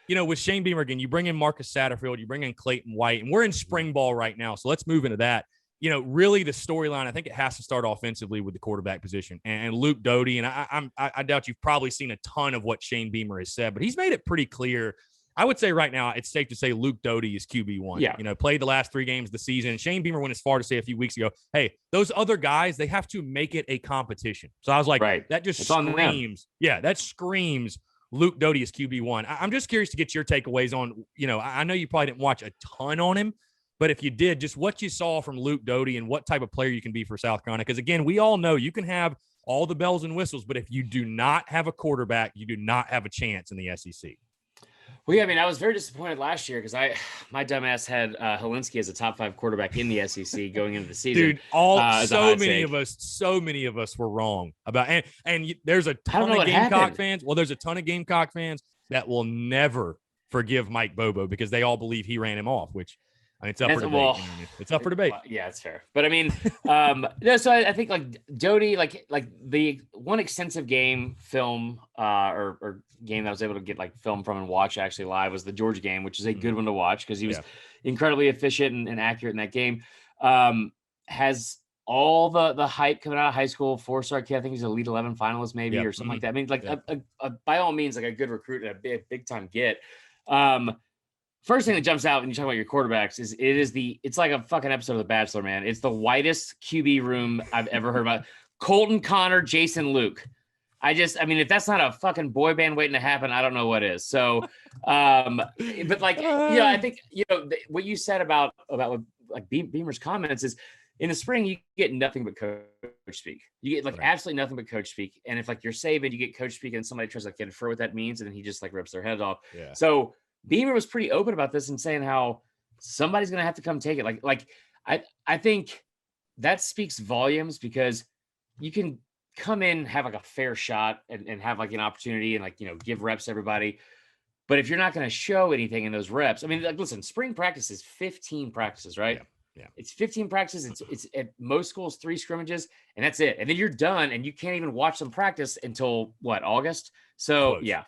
with Shane Beamer again, you bring in Marcus Satterfield, you bring in Clayton White, and we're in spring ball right now. So let's move into that. Really the storyline, I think it has to start offensively with the quarterback position and Luke Doty. And I doubt you've probably seen a ton of what Shane Beamer has said, but he's made it pretty clear. I would say right now it's safe to say Luke Doty is QB1. Yeah. Played the last 3 games of the season. Shane Beamer went as far to say a few weeks ago, hey, those other guys, they have to make it a competition. So I was like, that just screams. Yeah, that screams Luke Doty is QB1. I'm just curious to get your takeaways on, I know you probably didn't watch a ton on him, but if you did, just what you saw from Luke Doty and what type of player you can be for South Carolina. Because, again, we all know you can have all the bells and whistles, but if you do not have a quarterback, you do not have a chance in the SEC. Well, yeah, I mean, I was very disappointed last year because my dumbass had Helinski as a top 5 quarterback in the SEC going into the season. Dude, so many of us were wrong about, and there's a ton of Gamecock fans. Well, there's a ton of Gamecock fans that will never forgive Mike Bobo because they all believe he ran him off, which it's up for debate. It's up for debate. Yeah, it's fair. But I mean, no, so I think like Doty, like the one extensive game film or game that I was able to get like film from and watch actually live was the Georgia game, which is a good one to watch because he was incredibly efficient and accurate in that game. Has all the hype coming out of high school, 4-star kid. I think he's a Elite 11 finalist maybe or something like that. I mean, like by all means, like a good recruit and a big time get. First thing that jumps out when you talk about your quarterbacks is it's like a fucking episode of The Bachelor, man. It's the whitest QB room I've ever heard about. Colton, Connor, Jason, Luke. I mean, if that's not a fucking boy band waiting to happen, I don't know what is. So, but like, I think, what you said about like Beamer's comments is in the spring, you get nothing but coach speak. You get absolutely nothing but coach speak. And if like you're Saban, you get coach speak and somebody tries to like infer what that means. And then he just like rips their head off. Yeah. So Beamer was pretty open about this and saying how somebody's going to have to come take it. Like I think that speaks volumes because you can come in, have like a fair shot and have like an opportunity and like, give reps to everybody. But if you're not going to show anything in those reps, I mean, like, listen, spring practice is 15 practices, right? Yeah. It's 15 practices. It's at most schools, 3 scrimmages, and that's it. And then you're done and you can't even watch them practice until August? So close. Yeah,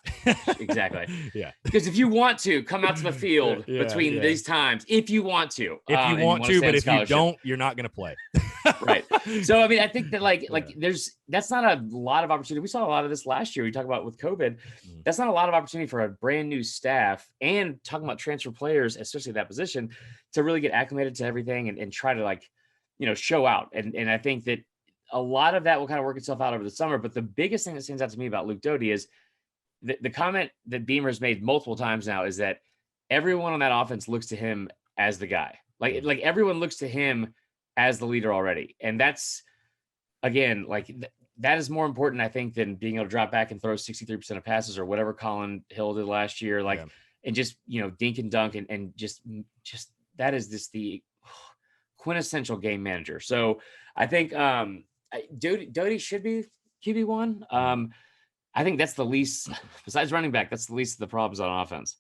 exactly. Yeah. Because if you want to come out to the field between these times, if you want to, but if you don't, you're not going to play. Right. So, I mean, I think that that's not a lot of opportunity. We saw a lot of this last year. We talk about with COVID, that's not a lot of opportunity for a brand new staff and talking about transfer players, especially that position, to really get acclimated to everything and try to show out. And I think that a lot of that will kind of work itself out over the summer. But the biggest thing that stands out to me about Luke Doty is the comment that Beamer's made multiple times now is that everyone on that offense looks to him as the guy. Like everyone looks to him as the leader already. And that's, again, like that is more important, I think, than being able to drop back and throw 63% of passes or whatever Colin Hill did last year. And just, dink and dunk and just that is just the quintessential game manager. So I think Doty should be QB1. I think that's the least, besides running back, that's the least of the problems on offense.